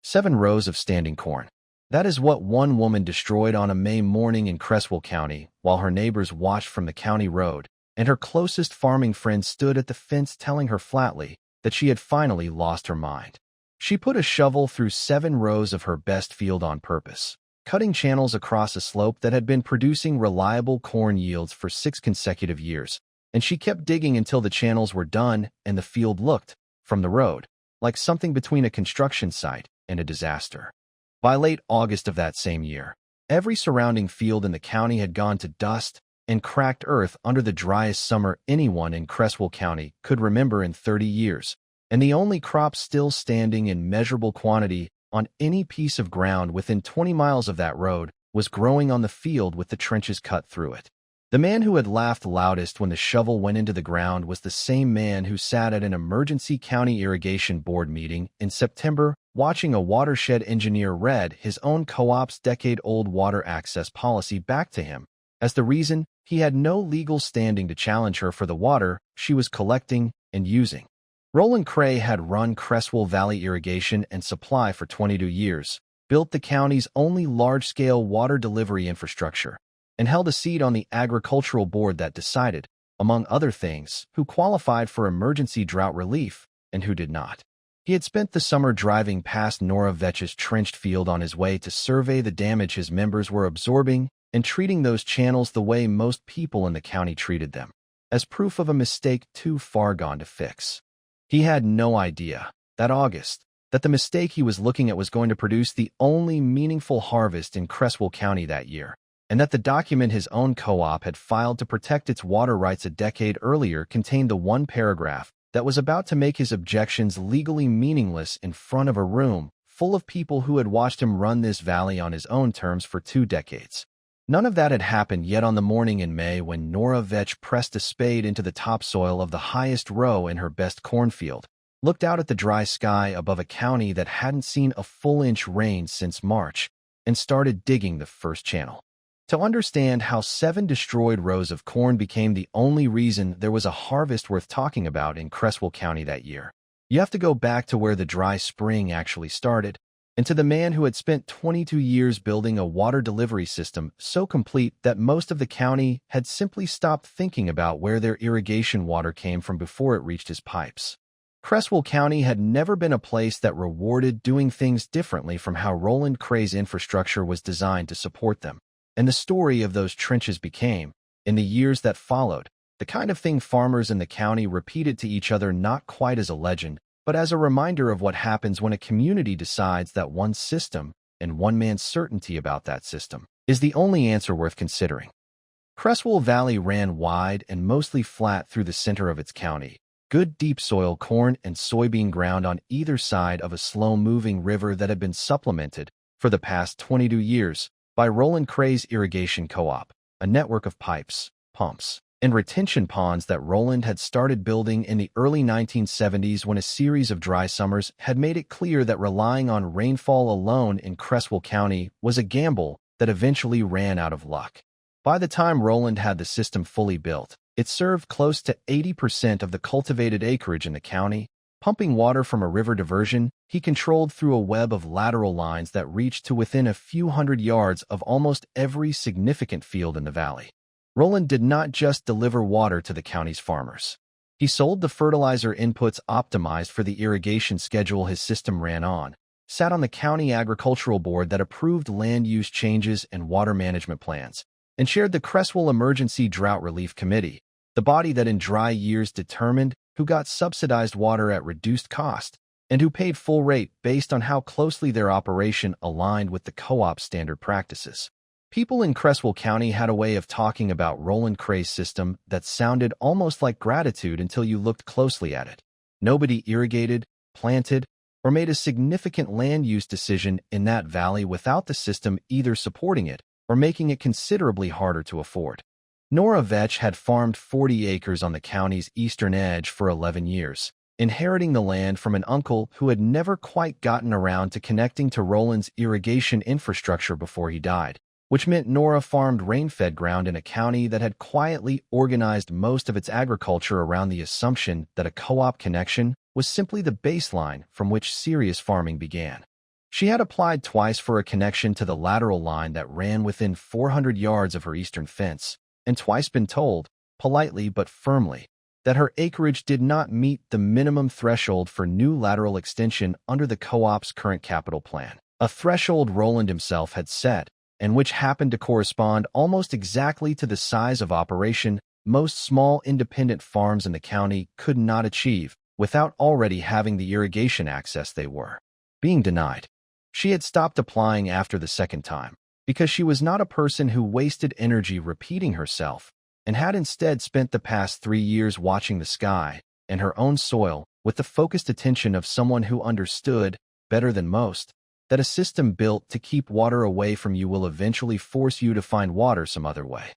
7 rows of standing corn. That is what one woman destroyed on a May morning in Creswell County while her neighbors watched from the county road, and her closest farming friend stood at the fence telling her flatly that she had finally lost her mind. She put a shovel through 7 rows of her best field on purpose, cutting channels across a slope that had been producing reliable corn yields for 6 consecutive years, and she kept digging until the channels were done and the field looked, from the road, like something between a construction site and a disaster. By late August of that same year, every surrounding field in the county had gone to dust and cracked earth under the driest summer anyone in Creswell County could remember in 30 years, and the only crop still standing in measurable quantity on any piece of ground within 20 miles of that road was growing on the field with the trenches cut through it. The man who had laughed loudest when the shovel went into the ground was the same man who sat at an emergency county irrigation board meeting in September watching a watershed engineer read his own co-op's decade-old water access policy back to him as the reason he had no legal standing to challenge her for the water she was collecting and using. Roland Cray had run Creswell Valley Irrigation and Supply for 22 years, built the county's only large-scale water delivery infrastructure, and held a seat on the agricultural board that decided, among other things, who qualified for emergency drought relief and who did not. He had spent the summer driving past Nora Vetch's trenched field on his way to survey the damage his members were absorbing and treating those channels the way most people in the county treated them, as proof of a mistake too far gone to fix. He had no idea, that August, that the mistake he was looking at was going to produce the only meaningful harvest in Creswell County that year, and that the document his own co-op had filed to protect its water rights a decade earlier contained the one paragraph that was about to make his objections legally meaningless in front of a room full of people who had watched him run this valley on his own terms for 2 decades. None of that had happened yet on the morning in May when Nora Vetch pressed a spade into the topsoil of the highest row in her best cornfield, looked out at the dry sky above a county that hadn't seen a full inch rain since March, and started digging the first channel. To understand how 7 destroyed rows of corn became the only reason there was a harvest worth talking about in Creswell County that year, you have to go back to where the dry spring actually started, and to the man who had spent 22 years building a water delivery system so complete that most of the county had simply stopped thinking about where their irrigation water came from before it reached his pipes. Creswell County had never been a place that rewarded doing things differently from how Roland Cray's infrastructure was designed to support them. And the story of those trenches became, in the years that followed, the kind of thing farmers in the county repeated to each other not quite as a legend, but as a reminder of what happens when a community decides that one system, and one man's certainty about that system, is the only answer worth considering. Creswell Valley ran wide and mostly flat through the center of its county, good deep soil corn and soybean ground on either side of a slow-moving river that had been supplemented, for the past 22 years, by Roland Cray's Irrigation Co-op, a network of pipes, pumps, and retention ponds that Roland had started building in the early 1970s when a series of dry summers had made it clear that relying on rainfall alone in Creswell County was a gamble that eventually ran out of luck. By the time Roland had the system fully built, it served close to 80% of the cultivated acreage in the county. Pumping water from a river diversion, he controlled through a web of lateral lines that reached to within a few hundred yards of almost every significant field in the valley. Roland did not just deliver water to the county's farmers. He sold the fertilizer inputs optimized for the irrigation schedule his system ran on, sat on the county agricultural board that approved land use changes and water management plans, and chaired the Creswell Emergency Drought Relief Committee, the body that in dry years determined who got subsidized water at reduced cost and who paid full rate based on how closely their operation aligned with the co-op standard practices. People in Creswell County had a way of talking about Roland Cray's system that sounded almost like gratitude until you looked closely at it. Nobody irrigated, planted, or made a significant land use decision in that valley without the system either supporting it or making it considerably harder to afford. Nora Vetch had farmed 40 acres on the county's eastern edge for 11 years, inheriting the land from an uncle who had never quite gotten around to connecting to Roland's irrigation infrastructure before he died, which meant Nora farmed rain-fed ground in a county that had quietly organized most of its agriculture around the assumption that a co-op connection was simply the baseline from which serious farming began. She had applied twice for a connection to the lateral line that ran within 400 yards of her eastern fence, and twice been told, politely but firmly, that her acreage did not meet the minimum threshold for new lateral extension under the co-op's current capital plan, a threshold Roland himself had set, and which happened to correspond almost exactly to the size of operation most small independent farms in the county could not achieve without already having the irrigation access they were being denied. She had stopped applying after the second time because she was not a person who wasted energy repeating herself and had instead spent the past 3 years watching the sky and her own soil with the focused attention of someone who understood, better than most, that a system built to keep water away from you will eventually force you to find water some other way.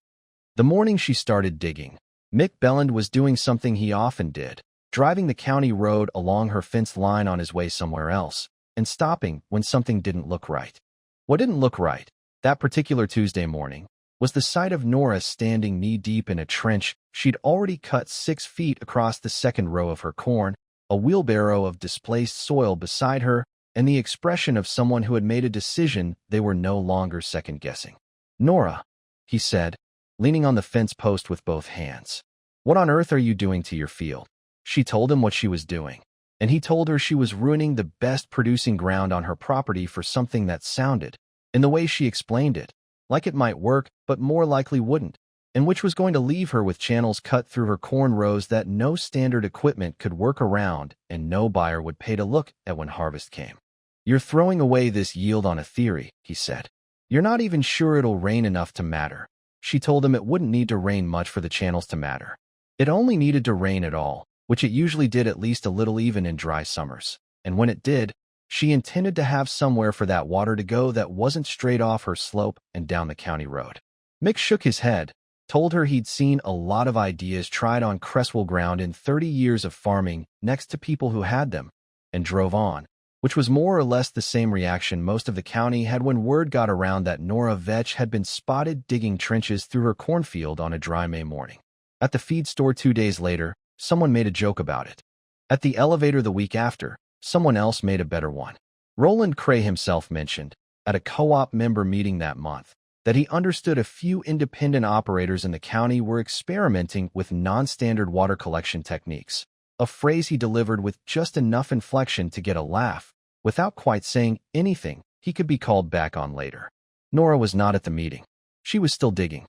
The morning she started digging, Mick Belland was doing something he often did, driving the county road along her fence line on his way somewhere else, and stopping when something didn't look right. What didn't look right, that particular Tuesday morning, was the sight of Nora standing knee-deep in a trench she'd already cut 6 feet across the second row of her corn, a wheelbarrow of displaced soil beside her, and the expression of someone who had made a decision they were no longer second-guessing. "Nora," he said, leaning on the fence post with both hands. "What on earth are you doing to your field?" She told him what she was doing, and he told her she was ruining the best producing ground on her property for something that sounded, in the way she explained it, like it might work but more likely wouldn't, and which was going to leave her with channels cut through her corn rows that no standard equipment could work around and no buyer would pay to look at when harvest came. "You're throwing away this yield on a theory," he said. "You're not even sure it'll rain enough to matter." She told him it wouldn't need to rain much for the channels to matter. It only needed to rain at all, which it usually did at least a little even in dry summers, and when it did, she intended to have somewhere for that water to go that wasn't straight off her slope and down the county road. Mick shook his head, told her he'd seen a lot of ideas tried on Cresswell ground in 30 years of farming next to people who had them, and drove on, which was more or less the same reaction most of the county had when word got around that Nora Vetch had been spotted digging trenches through her cornfield on a dry May morning. At the feed store 2 days later, someone made a joke about it. At the elevator the week after, someone else made a better one. Roland Cray himself mentioned, at a co-op member meeting that month, that he understood a few independent operators in the county were experimenting with non-standard water collection techniques, a phrase he delivered with just enough inflection to get a laugh, without quite saying anything he could be called back on later. Nora was not at the meeting. She was still digging.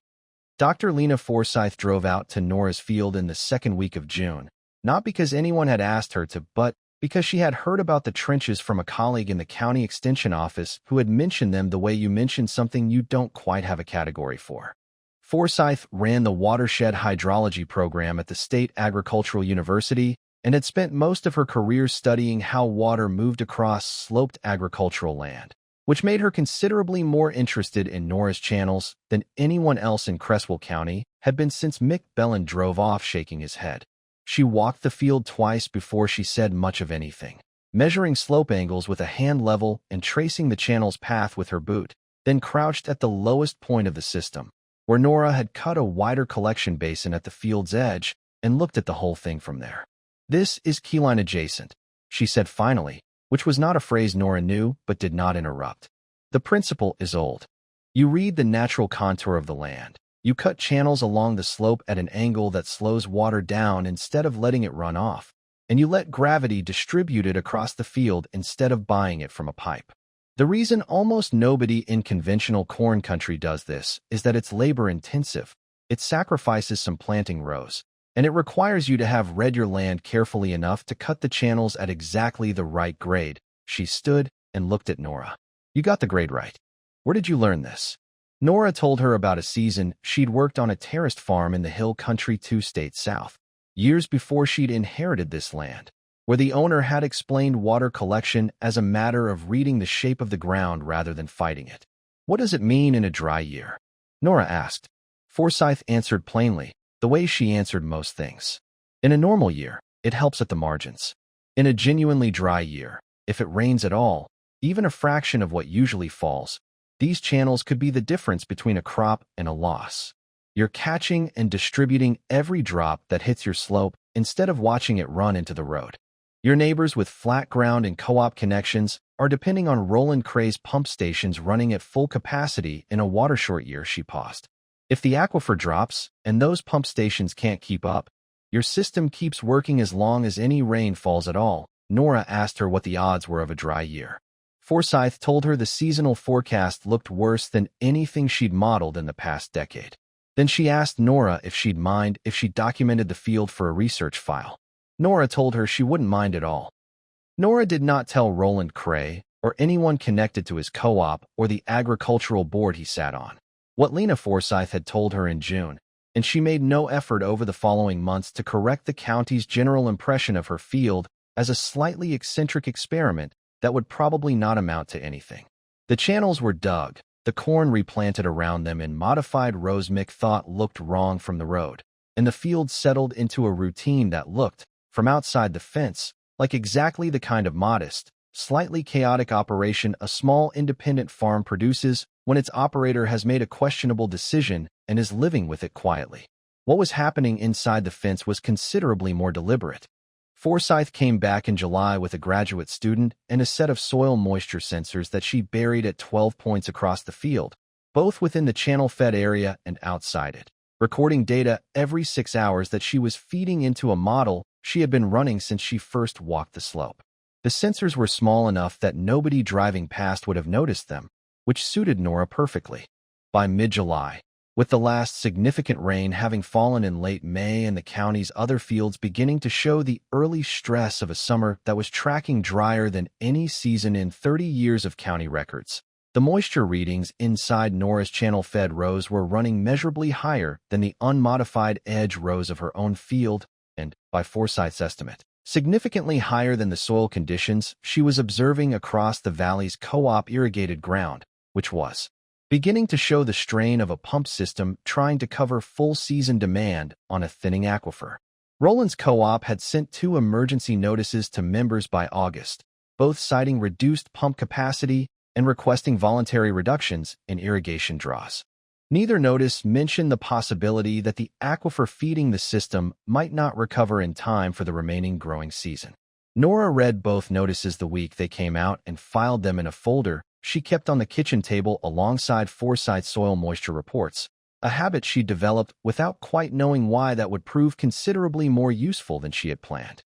Dr. Lena Forsyth drove out to Nora's field in the second week of June, not because anyone had asked her to, but because she had heard about the trenches from a colleague in the county extension office who had mentioned them the way you mention something you don't quite have a category for. Forsyth ran the watershed hydrology program at the State Agricultural University and had spent most of her career studying how water moved across sloped agricultural land, which made her considerably more interested in Nora's channels than anyone else in Cresswell County had been since Mick Belland drove off shaking his head. She walked the field twice before she said much of anything, measuring slope angles with a hand level and tracing the channel's path with her boot, then crouched at the lowest point of the system, where Nora had cut a wider collection basin at the field's edge and looked at the whole thing from there. "This is keyline adjacent," she said finally, which was not a phrase Nora knew but did not interrupt. "The principle is old. You read the natural contour of the land. You cut channels along the slope at an angle that slows water down instead of letting it run off, and you let gravity distribute it across the field instead of buying it from a pipe. The reason almost nobody in conventional corn country does this is that it's labor-intensive. It sacrifices some planting rows, and it requires you to have read your land carefully enough to cut the channels at exactly the right grade." She stood and looked at Nora. "You got the grade right. Where did you learn this?" Nora told her about a season she'd worked on a terraced farm in the hill country 2 states south, years before she'd inherited this land, where the owner had explained water collection as a matter of reading the shape of the ground rather than fighting it. "What does it mean in a dry year?" Nora asked. Forsyth answered plainly, the way she answered most things. "In a normal year, it helps at the margins. In a genuinely dry year, if it rains at all, even a fraction of what usually falls, these channels could be the difference between a crop and a loss. You're catching and distributing every drop that hits your slope instead of watching it run into the road. Your neighbors with flat ground and co-op connections are depending on Roland Cray's pump stations running at full capacity in a water short year, she paused. If the aquifer drops and those pump stations can't keep up, your system keeps working as long as any rain falls at all. Nora asked her what the odds were of a dry year. Forsyth told her the seasonal forecast looked worse than anything she'd modeled in the past decade. Then she asked Nora if she'd mind if she documented the field for a research file. Nora told her she wouldn't mind at all. Nora did not tell Roland Cray or anyone connected to his co-op or the agricultural board he sat on what Lena Forsyth had told her in June, and she made no effort over the following months to correct the county's general impression of her field as a slightly eccentric experiment that would probably not amount to anything. The channels were dug, the corn replanted around them in modified rows Mick thought looked wrong from the road, and the field settled into a routine that looked, from outside the fence, like exactly the kind of modest, slightly chaotic operation a small independent farm produces when its operator has made a questionable decision and is living with it quietly. What was happening inside the fence was considerably more deliberate. Forsyth came back in July with a graduate student and a set of soil moisture sensors that she buried at 12 points across the field, both within the channel-fed area and outside it, recording data every 6 hours that she was feeding into a model she had been running since she first walked the slope. The sensors were small enough that nobody driving past would have noticed them, which suited Nora perfectly. By mid-July, with the last significant rain having fallen in late May and the county's other fields beginning to show the early stress of a summer that was tracking drier than any season in 30 years of county records, the moisture readings inside Nora's channel-fed rows were running measurably higher than the unmodified edge rows of her own field and, by Forsyth's estimate, significantly higher than the soil conditions she was observing across the valley's co-op irrigated ground, which was beginning to show the strain of a pump system trying to cover full-season demand on a thinning aquifer. Roland's co-op had sent 2 emergency notices to members by August, both citing reduced pump capacity and requesting voluntary reductions in irrigation draws. Neither notice mentioned the possibility that the aquifer feeding the system might not recover in time for the remaining growing season. Nora read both notices the week they came out and filed them in a folder she kept on the kitchen table alongside Forsyth's soil moisture reports, a habit she'd developed without quite knowing why that would prove considerably more useful than she had planned.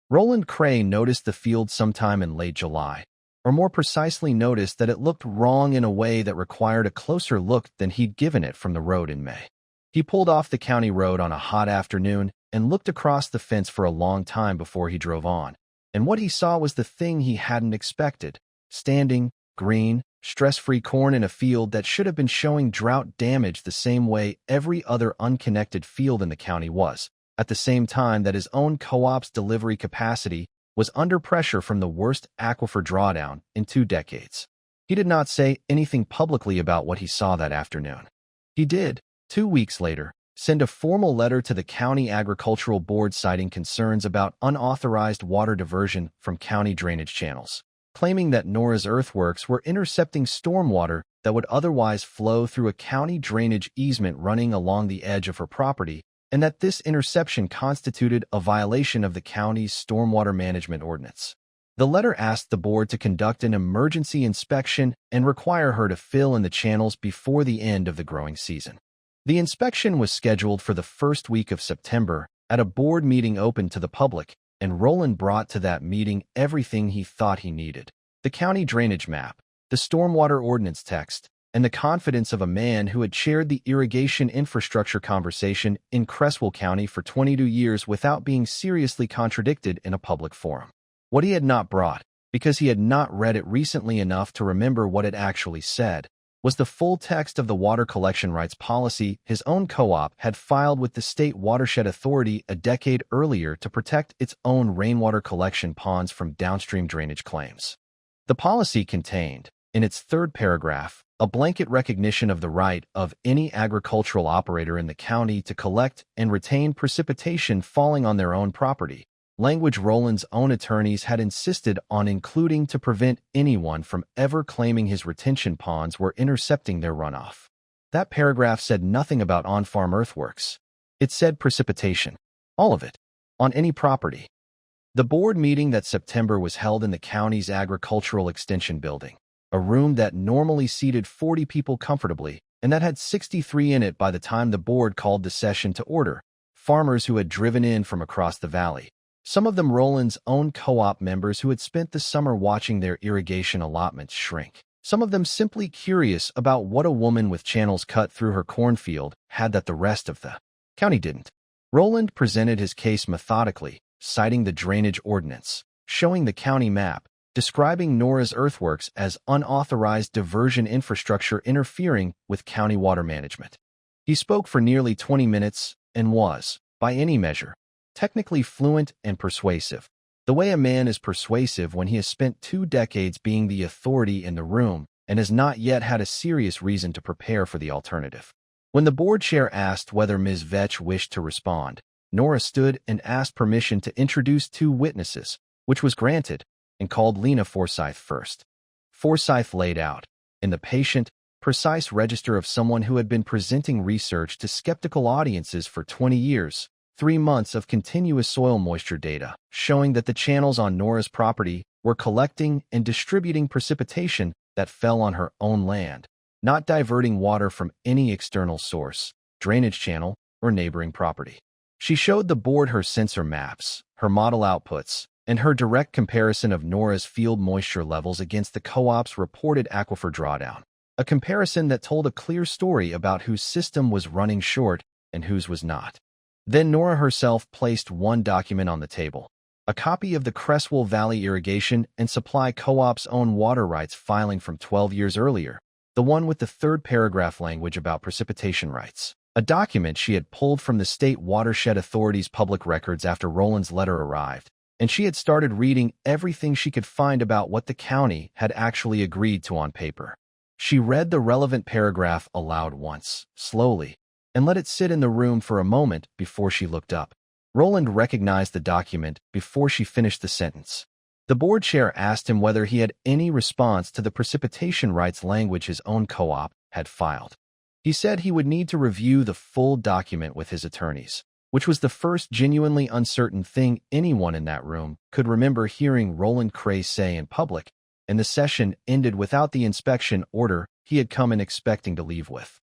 Roland Cray noticed the field sometime in late July, or more precisely noticed that it looked wrong in a way that required a closer look than he'd given it from the road in May. He pulled off the county road on a hot afternoon and looked across the fence for a long time before he drove on, and what he saw was the thing he hadn't expected: standing, green, stress-free corn in a field that should have been showing drought damage the same way every other unconnected field in the county was, at the same time that his own co-op's delivery capacity was under pressure from the worst aquifer drawdown in 2 decades. He did not say anything publicly about what he saw that afternoon. He did, 2 weeks later, send a formal letter to the county agricultural board citing concerns about unauthorized water diversion from county drainage channels, claiming that Nora's earthworks were intercepting stormwater that would otherwise flow through a county drainage easement running along the edge of her property, and that this interception constituted a violation of the county's stormwater management ordinance. The letter asked the board to conduct an emergency inspection and require her to fill in the channels before the end of the growing season. The inspection was scheduled for the first week of September at a board meeting open to the public, and Roland brought to that meeting everything he thought he needed: the county drainage map, the stormwater ordinance text, and the confidence of a man who had chaired the irrigation infrastructure conversation in Creswell County for 22 years without being seriously contradicted in a public forum. What he had not brought, because he had not read it recently enough to remember what it actually said, was the full text of the water collection rights policy his own co-op had filed with the State Watershed Authority a decade earlier to protect its own rainwater collection ponds from downstream drainage claims. The policy contained, in its 3rd paragraph, a blanket recognition of the right of any agricultural operator in the county to collect and retain precipitation falling on their own property, language Roland's own attorneys had insisted on including to prevent anyone from ever claiming his retention ponds were intercepting their runoff. That paragraph said nothing about on-farm earthworks. It said precipitation, all of it, on any property. The board meeting that September was held in the county's agricultural extension building, a room that normally seated 40 people comfortably, and that had 63 in it by the time the board called the session to order, farmers who had driven in from across the valley. Some of them Roland's own co-op members who had spent the summer watching their irrigation allotments shrink. Some of them simply curious about what a woman with channels cut through her cornfield had that the rest of the county didn't. Roland presented his case methodically, citing the drainage ordinance, showing the county map, describing Nora's earthworks as unauthorized diversion infrastructure interfering with county water management. He spoke for nearly 20 minutes and was, by any measure, technically fluent and persuasive, the way a man is persuasive when he has spent 2 decades being the authority in the room and has not yet had a serious reason to prepare for the alternative. When the board chair asked whether Ms. Vetch wished to respond, Nora stood and asked permission to introduce 2 witnesses, which was granted, and called Lena Forsyth first. Forsyth laid out, in the patient, precise register of someone who had been presenting research to skeptical audiences for 20 years, 3 months of continuous soil moisture data, showing that the channels on Nora's property were collecting and distributing precipitation that fell on her own land, not diverting water from any external source, drainage channel, or neighboring property. She showed the board her sensor maps, her model outputs, and her direct comparison of Nora's field moisture levels against the co-op's reported aquifer drawdown, a comparison that told a clear story about whose system was running short and whose was not. Then Nora herself placed one document on the table, a copy of the Cresswell Valley Irrigation and Supply Co-op's own water rights filing from 12 years earlier, the one with the 3rd paragraph language about precipitation rights, a document she had pulled from the State Watershed Authority's public records after Roland's letter arrived, and she had started reading everything she could find about what the county had actually agreed to on paper. She read the relevant paragraph aloud once, slowly, and let it sit in the room for a moment before she looked up. Roland recognized the document before she finished the sentence. The board chair asked him whether he had any response to the precipitation rights language his own co-op had filed. He said he would need to review the full document with his attorneys, which was the first genuinely uncertain thing anyone in that room could remember hearing Roland Cray say in public, and the session ended without the inspection order he had come in expecting to leave with.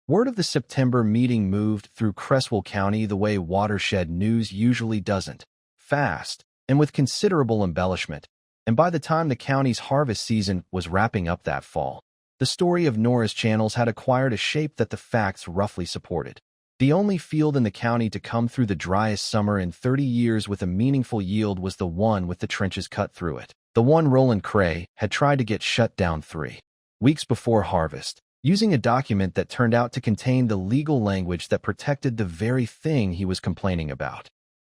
Word of the September meeting moved through Cresswell County the way watershed news usually doesn't, fast, and with considerable embellishment, and by the time the county's harvest season was wrapping up that fall, the story of Nora's channels had acquired a shape that the facts roughly supported. The only field in the county to come through the driest summer in 30 years with a meaningful yield was the one with the trenches cut through it, the one Roland Cray had tried to get shut down 3 weeks before harvest, using a document that turned out to contain the legal language that protected the very thing he was complaining about.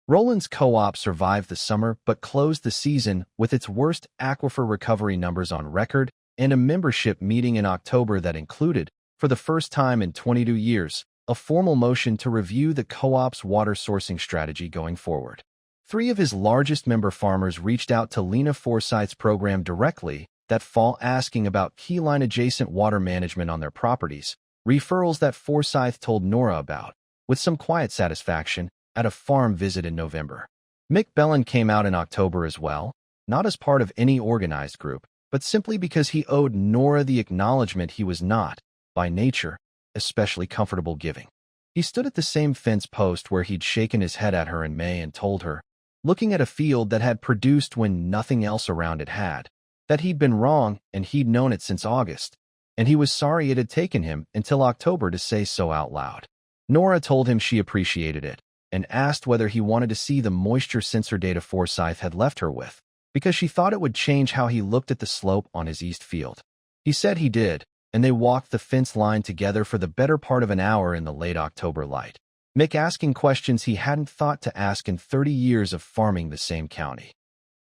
Roland's co-op survived the summer but closed the season with its worst aquifer recovery numbers on record and a membership meeting in October that included, for the first time in 22 years, a formal motion to review the co-op's water sourcing strategy going forward. 3 of his largest member farmers reached out to Lena Forsyth's program directly that fall asking about keyline-adjacent water management on their properties, referrals that Forsyth told Nora about, with some quiet satisfaction, at a farm visit in November. Mick Bellin came out in October as well, not as part of any organized group, but simply because he owed Nora the acknowledgement he was not, by nature, especially comfortable giving. He stood at the same fence post where he'd shaken his head at her in May and told her, looking at a field that had produced when nothing else around it had, that he'd been wrong and he'd known it since August, and he was sorry it had taken him until October to say so out loud. Nora told him she appreciated it, and asked whether he wanted to see the moisture sensor data Forsyth had left her with, because she thought it would change how he looked at the slope on his east field. He said he did, and they walked the fence line together for the better part of an hour in the late October light, Mick asking questions he hadn't thought to ask in 30 years of farming the same county.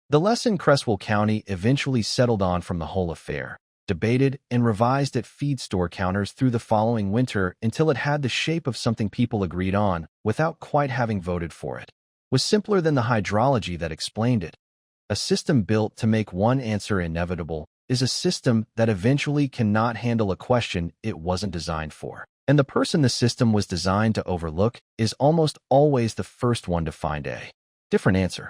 The lesson Cresswell County eventually settled on from the whole affair, debated and revised at feed store counters through the following winter until it had the shape of something people agreed on without quite having voted for it, was simpler than the hydrology that explained it. A system built to make one answer inevitable is a system that eventually cannot handle a question it wasn't designed for. And the person the system was designed to overlook is almost always the first one to find a different answer.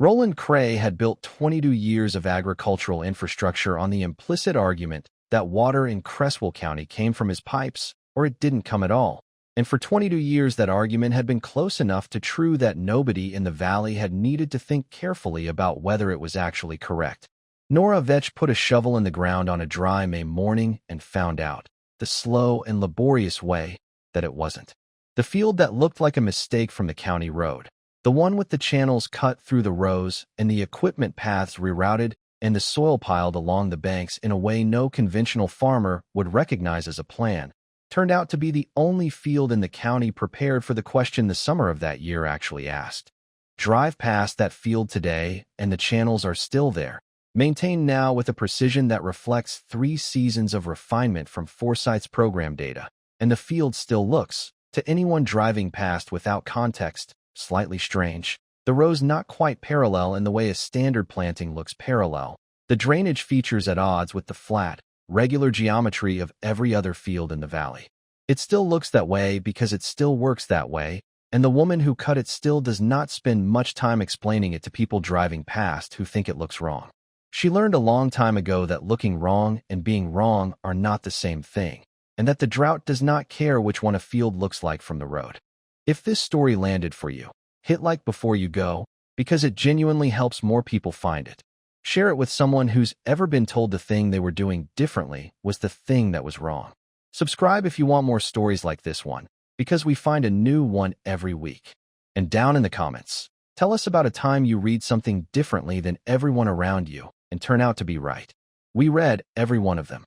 Roland Cray had built 22 years of agricultural infrastructure on the implicit argument that water in Creswell County came from his pipes, or it didn't come at all. And for 22 years, that argument had been close enough to true that nobody in the valley had needed to think carefully about whether it was actually correct. Nora Vetch put a shovel in the ground on a dry May morning and found out, the slow and laborious way, that it wasn't. The field that looked like a mistake from the county road, the one with the channels cut through the rows and the equipment paths rerouted and the soil piled along the banks in a way no conventional farmer would recognize as a plan, turned out to be the only field in the county prepared for the question the summer of that year actually asked. Drive past that field today, and the channels are still there, maintained now with a precision that reflects 3 seasons of refinement from Foresight's program data, and the field still looks, to anyone driving past without context, slightly strange. The rows not quite parallel in the way a standard planting looks parallel. The drainage features at odds with the flat, regular geometry of every other field in the valley. It still looks that way because it still works that way, and the woman who cut it still does not spend much time explaining it to people driving past who think it looks wrong. She learned a long time ago that looking wrong and being wrong are not the same thing, and that the drought does not care which one a field looks like from the road. If this story landed for you, hit like before you go, because it genuinely helps more people find it. Share it with someone who's ever been told the thing they were doing differently was the thing that was wrong. Subscribe if you want more stories like this one, because we find a new one every week. And down in the comments, tell us about a time you read something differently than everyone around you and turn out to be right. We read every one of them.